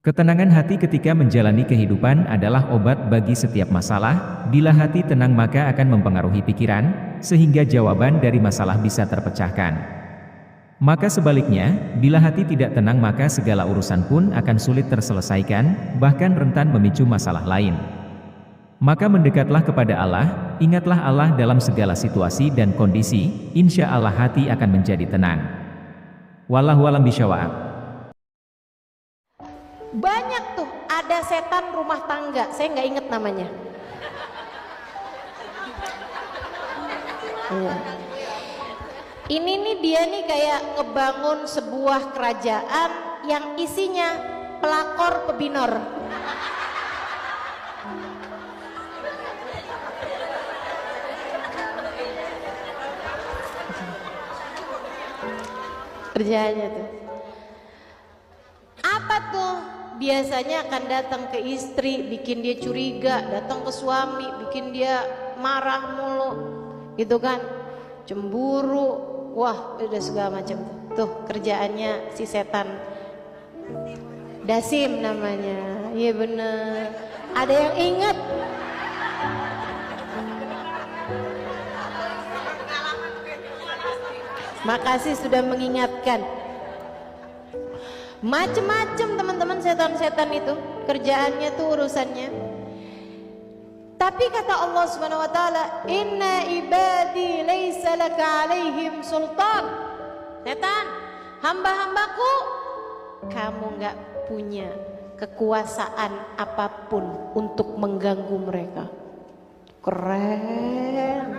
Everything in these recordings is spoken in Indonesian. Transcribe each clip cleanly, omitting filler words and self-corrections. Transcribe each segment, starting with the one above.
Ketenangan hati ketika menjalani kehidupan adalah obat bagi setiap masalah. Bila hati tenang maka akan mempengaruhi pikiran, sehingga jawaban dari masalah bisa terpecahkan. Maka sebaliknya, bila hati tidak tenang maka segala urusan pun akan sulit terselesaikan, bahkan rentan memicu masalah lain. Maka mendekatlah kepada Allah, ingatlah Allah dalam segala situasi dan kondisi, insya Allah hati akan menjadi tenang. Wallahu a'lam bishawab. Banyak tuh ada setan rumah tangga, saya nggak inget namanya. Ini nih dia nih kayak ngebangun sebuah kerajaan yang isinya pelakor pebinor. Kerjaannya tuh apa tuh? Biasanya akan datang ke istri, bikin dia curiga, datang ke suami, bikin dia marah mulu, gitu kan, cemburu, wah udah segala macam tuh kerjaannya si setan. Dasim namanya, iya bener. Ada yang ingat? Makasih sudah mengingatkan. Macem-macem teman-teman setan-setan itu kerjaannya tuh urusannya. Tapi kata Allah Subhanahu wa taala, "Inna ibadi laisa laka 'alaihim sultan." Setan, hamba-hambaku kamu nggak punya kekuasaan apapun untuk mengganggu mereka. Keren.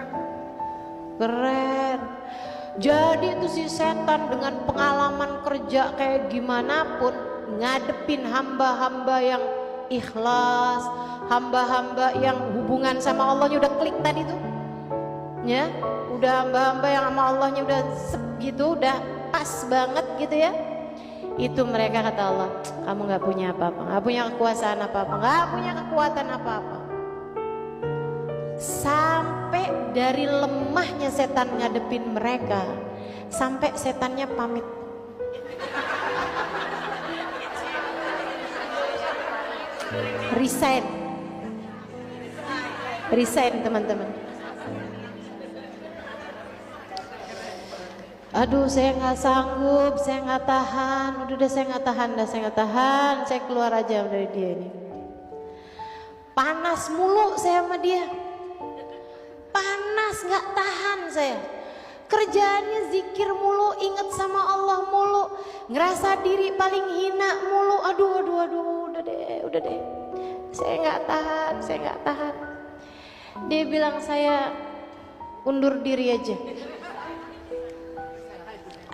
Keren. Jadi itu si setan dengan pengalaman kerja kayak gimana pun ngadepin hamba-hamba yang ikhlas, hamba-hamba yang hubungan sama Allahnya udah klik tadi tuh, ya, udah hamba-hamba yang sama Allahnya udah sep gitu, udah pas banget gitu ya. Itu mereka kata Allah, kamu nggak punya apa-apa, nggak punya kekuasaan apa-apa, nggak punya kekuatan apa-apa. Sampai dari lemahnya setan ngadepin mereka, sampai setannya pamit. Resign. Resign teman-teman. Aduh saya nggak sanggup, saya nggak tahan, udah deh saya nggak tahan, saya keluar aja dari dia ini. Panas mulu saya sama dia. Panas, nggak tahan saya. Kerjaannya zikir mulu, inget sama Allah mulu, ngerasa diri paling hina mulu. Aduh, udah deh. Saya nggak tahan. Dia bilang saya undur diri aja.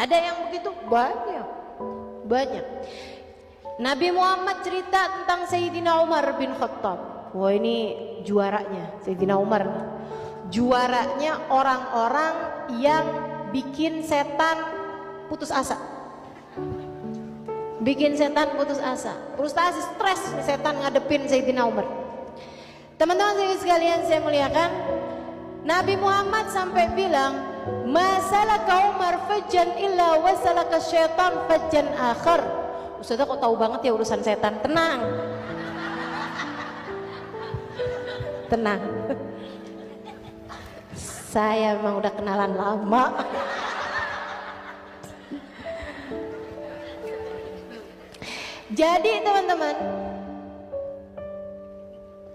Ada yang begitu banyak. Nabi Muhammad cerita tentang Sayyidina Umar bin Khattab. Wah ini juaranya Sayyidina Umar. Juaranya orang-orang yang bikin setan putus asa. Frustasi, stres setan ngadepin Sayyidina Umar. Teman-teman sekalian saya muliakan, Nabi Muhammad sampai bilang, "Masalaka Umar fajjan illa wasalaka syaitan fajjan akhar." Ustazah kok tahu banget ya urusan setan? Tenang. Saya memang udah kenalan lama. Jadi teman-teman,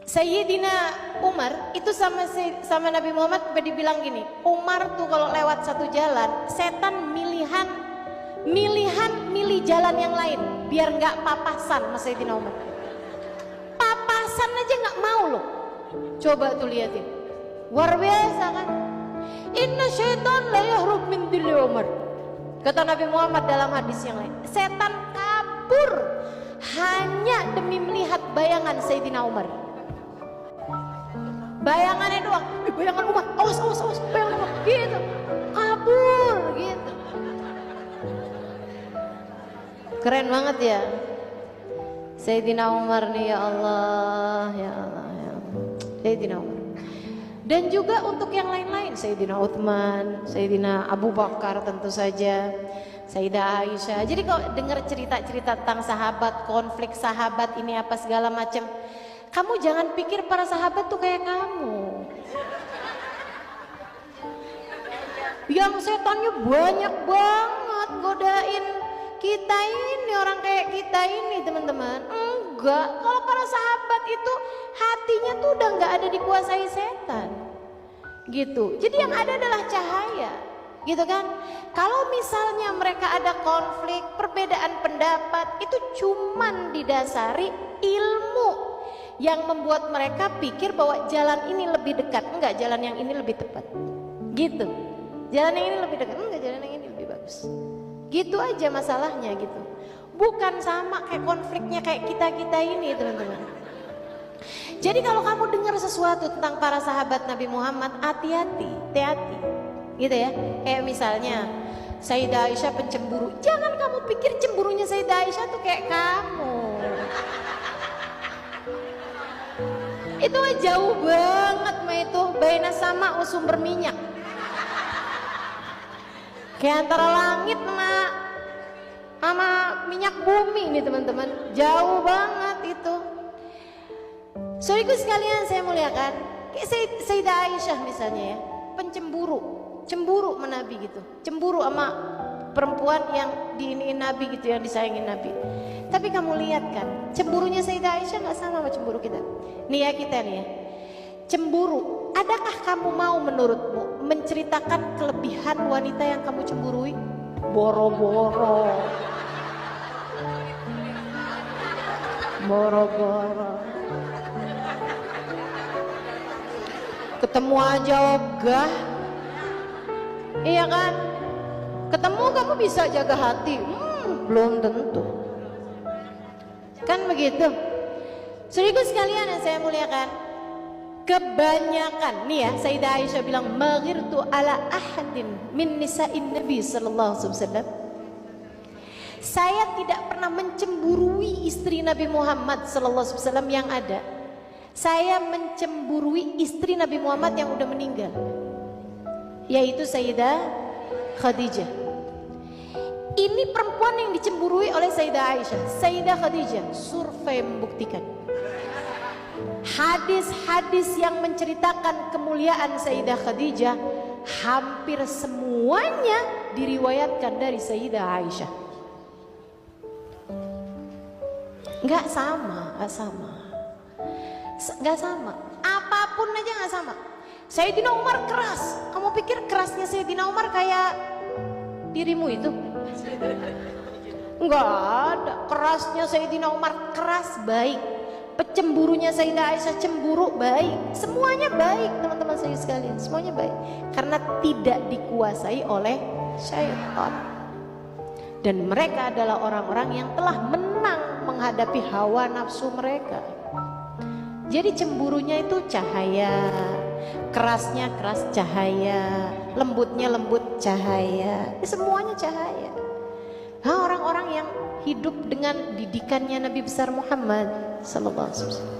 Sayyidina Umar itu sama Nabi Muhammad dibilang gini, Umar tuh kalau lewat satu jalan, setan milih jalan yang lain biar nggak papasan sama Sayyidina Umar. Papasan aja nggak mau loh. Coba tuh liatin, luar biasa kan? Inna syaitan la yahrub min dilli Umar. Kata Nabi Muhammad dalam hadis yang lain, setan kabur hanya demi melihat bayangan Sayyidina Umar. Bayangannya doang, bayangan Umar, awas, bayangan Umar, gitu, kabur gitu. Keren banget ya Sayyidina Umar nih, ya Allah. Sayyidina Umar. Dan juga untuk yang lain-lain, Sayyidina Uthman, Sayyidina Abu Bakar tentu saja, Sayyidah Aisyah. Jadi kalau dengar cerita-cerita tentang sahabat, konflik sahabat ini apa segala macam, kamu jangan pikir para sahabat tuh kayak kamu. Yang setannya banyak banget godain kita ini, orang kayak kita ini teman-teman. Enggak, kalau para sahabat itu hatinya tuh udah nggak ada dikuasai setan gitu. Jadi yang ada adalah cahaya gitu kan. Kalau misalnya mereka ada konflik, perbedaan pendapat, itu cuman didasari ilmu yang membuat mereka pikir bahwa jalan ini lebih dekat, enggak, jalan yang ini lebih tepat gitu. Jalan yang ini lebih dekat, enggak, jalan yang ini lebih bagus. Gitu aja masalahnya gitu. Bukan sama kayak konfliknya kayak kita-kita ini teman-teman. Jadi kalau kamu dengar sesuatu tentang para sahabat Nabi Muhammad, hati-hati, hati-hati gitu ya. Kayak misalnya Sayyidah Aisyah pencemburu, jangan kamu pikir cemburunya Sayyidah Aisyah tuh kayak kamu. Itu jauh banget mah itu, baina sama sumber minyak. Kayak antara langit sama minyak bumi nih teman-teman, jauh banget itu. Saudaraku sekalian saya muliakan, kayak Sayyidah Aisyah misalnya ya, pencemburu, cemburu sama Nabi gitu, cemburu sama perempuan yang diiniin Nabi gitu, yang disayangin Nabi. Tapi kamu lihat kan, cemburunya Sayyidah Aisyah nggak sama cemburu kita. Nih ya kita nih ya, cemburu. Adakah kamu mau menurutmu menceritakan kelebihan wanita yang kamu cemburui? Boro-boro, boro-boro. Ketemu aja ogah, iya kan? Ketemu kamu bisa jaga hati, belum tentu. Kan begitu. Saudaraku sekalian yang saya muliakan, kebanyakan nih ya, Sayyidah Aisyah bilang maghirtu ala ahadin min nisa'in Nabi sallallahu alaihi wasallam. Saya tidak pernah mencemburui istri Nabi Muhammad sallallahu alaihi wasallam yang ada. Saya mencemburui istri Nabi Muhammad yang udah meninggal, yaitu Sayyidah Khadijah. Ini perempuan yang dicemburui oleh Sayyidah Aisyah. Sayyidah Khadijah, survei membuktikan hadis-hadis yang menceritakan kemuliaan Sayyidah Khadijah hampir semuanya diriwayatkan dari Sayyidah Aisyah. Nggak sama, nggak sama, nggak sama. Apapun aja nggak sama. Sayyidina Umar keras. Kamu pikir kerasnya Sayyidina Umar kayak dirimu itu? Enggak ada. Kerasnya Sayyidina Umar keras, baik. Pecemburunya Sayyidah Aisyah cemburu, baik. Semuanya baik teman-teman saya sekalian, semuanya baik. Karena tidak dikuasai oleh syaitan. Dan mereka adalah orang-orang yang telah menang menghadapi hawa nafsu mereka. Jadi cemburunya itu cahaya, kerasnya keras cahaya, lembutnya lembut cahaya, semuanya cahaya. Nah, orang-orang yang hidup dengan didikannya Nabi besar Muhammad sallallahu alaihi wasallam.